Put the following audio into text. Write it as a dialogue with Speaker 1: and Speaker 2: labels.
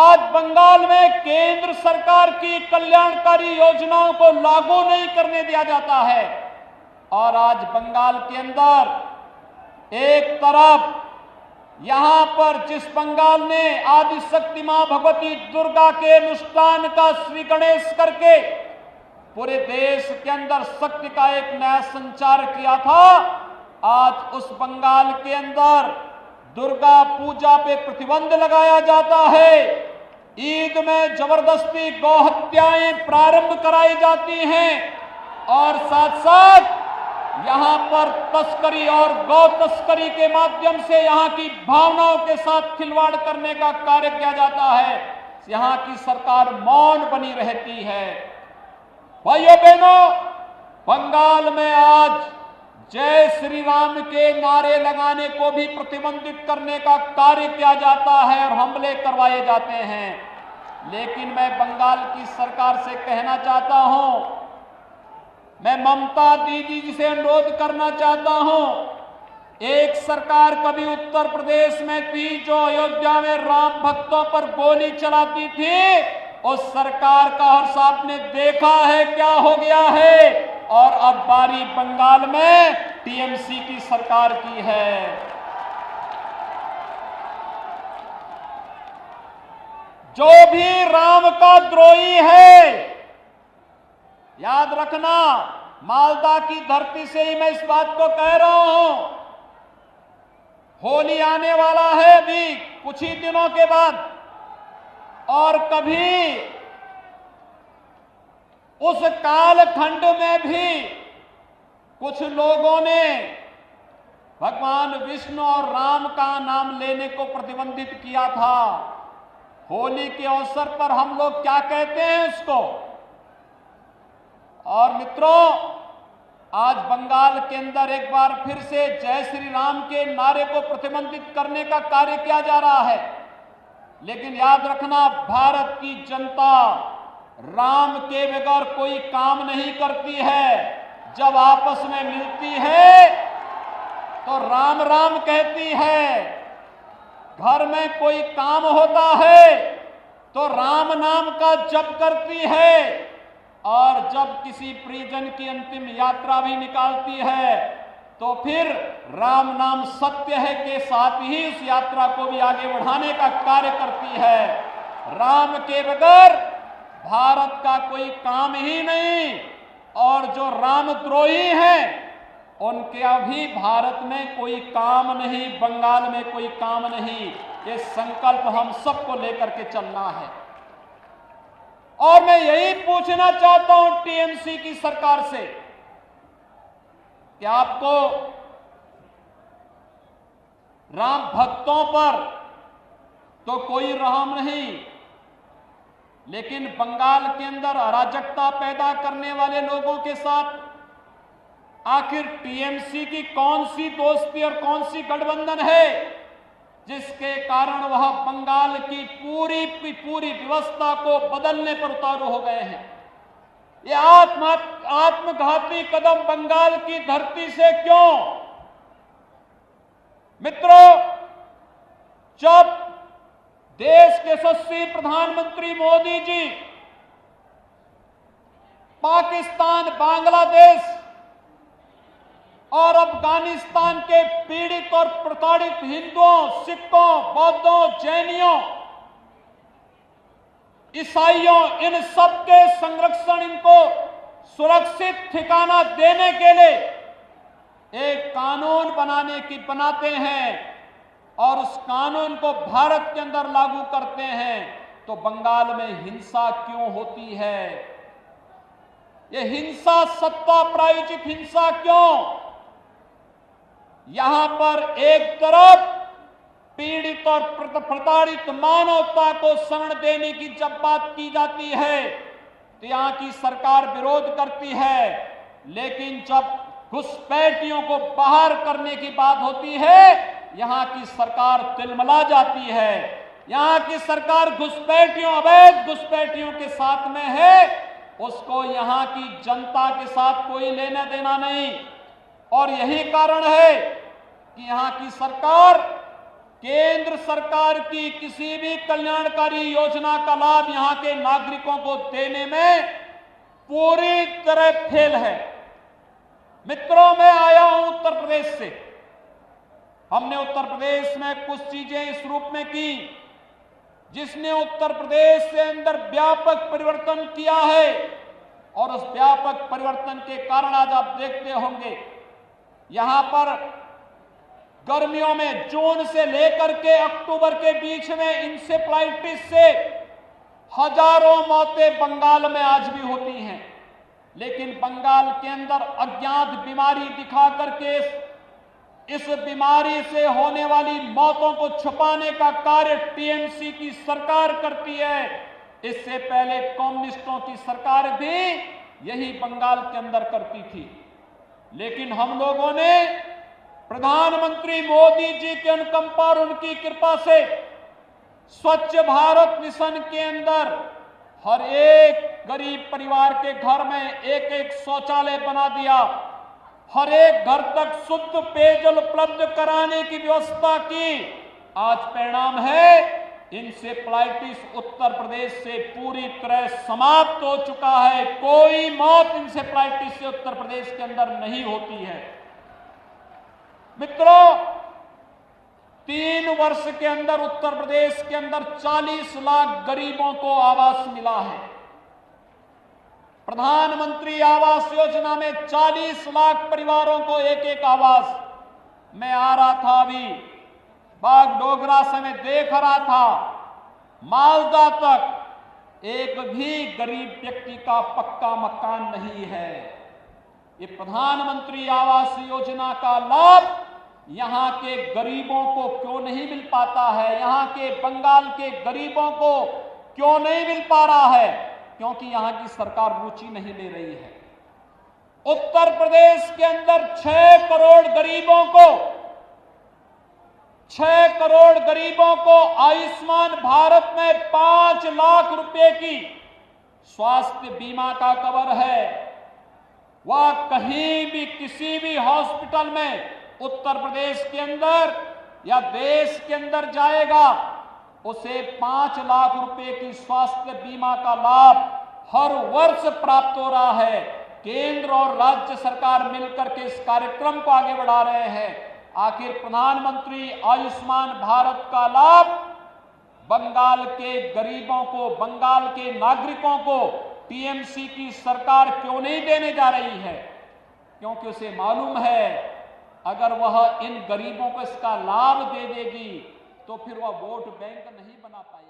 Speaker 1: आज बंगाल में केंद्र सरकार की कल्याणकारी योजनाओं को लागू नहीं करने दिया जाता है। और आज बंगाल के अंदर एक तरफ यहां पर जिस बंगाल ने आदिशक्ति मां भगवती दुर्गा के अनुष्ठान का श्री गणेश करके पूरे देश के अंदर शक्ति का एक नया संचार किया था, आज उस बंगाल के अंदर दुर्गा पूजा पे प्रतिबंध लगाया जाता है। ईद में जबरदस्ती गौ हत्याएं प्रारंभ कराई जाती हैं और साथ साथ यहां पर तस्करी और गौ तस्करी के माध्यम से यहां की भावनाओं के साथ खिलवाड़ करने का कार्य किया जाता है। यहां की सरकार मौन बनी रहती है। भाइयों बहनों, बंगाल में आज जय श्री राम के नारे लगाने को भी प्रतिबंधित करने का कार्य किया जाता है और हमले करवाए जाते हैं। लेकिन मैं बंगाल की सरकार से कहना चाहता हूं, मैं ममता दीदी जी से अनुरोध करना चाहता हूं, एक सरकार कभी उत्तर प्रदेश में थी जो अयोध्या में राम भक्तों पर गोली चलाती थी। उस सरकार का हर साहब ने देखा है क्या हो गया है। और अब बारी बंगाल में टीएमसी की सरकार की है। जो भी राम का द्रोही है, याद रखना, मालदा की धरती से ही मैं इस बात को कह रहा हूं। होली आने वाला है अभी कुछ ही दिनों के बाद, और कभी उस कालखंड में भी कुछ लोगों ने भगवान विष्णु और राम का नाम लेने को प्रतिबंधित किया था। होली के अवसर पर हम लोग क्या कहते हैं उसको। और मित्रों, आज बंगाल के अंदर एक बार फिर से जय श्री राम के नारे को प्रतिबंधित करने का कार्य किया जा रहा है। लेकिन याद रखना, भारत की जनता राम के बगैर कोई काम नहीं करती है। जब आपस में मिलती है तो राम राम कहती है। घर में कोई काम होता है तो राम नाम का जप करती है। और जब किसी परिजन की अंतिम यात्रा भी निकालती है तो फिर राम नाम सत्य है के साथ ही उस यात्रा को भी आगे बढ़ाने का कार्य करती है। राम के बगैर भारत का कोई काम ही नहीं। और जो रामद्रोही हैं उनके अभी भारत में कोई काम नहीं, बंगाल में कोई काम नहीं। ये संकल्प हम सबको लेकर के चलना है। और मैं यही पूछना चाहता हूं टीएमसी की सरकार से कि आपको राम भक्तों पर तो कोई रहम नहीं, लेकिन बंगाल के अंदर अराजकता पैदा करने वाले लोगों के साथ आखिर टीएमसी की कौन सी दोस्ती और कौन सी गठबंधन है जिसके कारण वह बंगाल की पूरी व्यवस्था को बदलने पर उतारू हो गए हैं। ये आत्मघाती कदम बंगाल की धरती से क्यों? मित्रों, जब देश के यशस्वी प्रधानमंत्री मोदी जी पाकिस्तान, बांग्लादेश और अफगानिस्तान के पीड़ित और प्रताड़ित हिंदुओं, सिखों, बौद्धों, जैनियों, ईसाइयों, इन सब के संरक्षण, इनको सुरक्षित ठिकाना देने के लिए एक कानून बनाते हैं और उस कानून को भारत के अंदर लागू करते हैं, तो बंगाल में हिंसा क्यों होती है? ये हिंसा, सत्ता प्रायोजित हिंसा क्यों? यहां पर एक तरफ पीड़ित और प्रताड़ित मानवता को शरण देने की जब बात की जाती है तो यहां की सरकार विरोध करती है, लेकिन जब घुसपैठियों को बाहर करने की बात होती है यहां की सरकार तिलमिला जाती है। यहां की सरकार घुसपैठियों, अवैध घुसपैठियों के साथ में है, उसको यहां की जनता के साथ कोई लेना देना नहीं। और यही कारण है कि यहां की सरकार केंद्र सरकार की किसी भी कल्याणकारी योजना का लाभ यहां के नागरिकों को देने में पूरी तरह फेल है। मित्रों, मैं आया हूं उत्तर प्रदेश से। हमने उत्तर प्रदेश में कुछ चीजें इस रूप में की जिसने उत्तर प्रदेश के अंदर व्यापक परिवर्तन किया है, और उस व्यापक परिवर्तन के कारण आज आप देखते होंगे यहां पर गर्मियों में जून से लेकर के अक्टूबर के बीच में इंसेफ्लाइटिस से हजारों मौतें बंगाल में आज भी होती हैं। लेकिन बंगाल के अंदर अज्ञात बीमारी दिखा करके इस बीमारी से होने वाली मौतों को छुपाने का कार्य टीएमसी की सरकार करती है। इससे पहले कम्युनिस्टों की सरकार भी यही बंगाल के अंदर करती थी। लेकिन हम लोगों ने प्रधानमंत्री मोदी जी के अनुकंपा और उनकी कृपा से स्वच्छ भारत मिशन के अंदर हर एक गरीब परिवार के घर में एक एक शौचालय बना दिया, हर एक घर तक शुद्ध पेयजल उपलब्ध कराने की व्यवस्था की। आज परिणाम है इंसेफ्लाइटिस उत्तर प्रदेश से पूरी तरह समाप्त हो चुका है। कोई मौत इंसेफ्लाइटिस से उत्तर प्रदेश के अंदर नहीं होती है। मित्रों, 3 वर्ष के अंदर उत्तर प्रदेश के अंदर 40 लाख गरीबों को आवास मिला है। प्रधानमंत्री आवास योजना में 40 लाख परिवारों को एक एक आवास। मैं आ रहा था अभी बागडोगरा से, मैं देख रहा था मालदा तक एक भी गरीब व्यक्ति का पक्का मकान नहीं है। ये प्रधानमंत्री आवास योजना का लाभ यहां के गरीबों को क्यों नहीं मिल पाता है? यहां के बंगाल के गरीबों को क्यों नहीं मिल पा रहा है? क्योंकि यहां की सरकार रुचि नहीं ले रही है। उत्तर प्रदेश के अंदर 6 करोड़ गरीबों को आयुष्मान भारत में 5 लाख रुपए की स्वास्थ्य बीमा का कवर है। वह कहीं भी किसी भी हॉस्पिटल में उत्तर प्रदेश के अंदर या देश के अंदर जाएगा, उसे 5 लाख रुपए की स्वास्थ्य बीमा का लाभ हर वर्ष प्राप्त हो रहा है। केंद्र और राज्य सरकार मिलकर के इस कार्यक्रम को आगे बढ़ा रहे हैं। आखिर प्रधानमंत्री आयुष्मान भारत का लाभ बंगाल के गरीबों को, बंगाल के नागरिकों को टीएमसी की सरकार क्यों नहीं देने जा रही है? क्योंकि उसे मालूम है अगर वह इन गरीबों को इसका लाभ दे देगी तो फिर वह वोट बैंक नहीं बना पाएगी।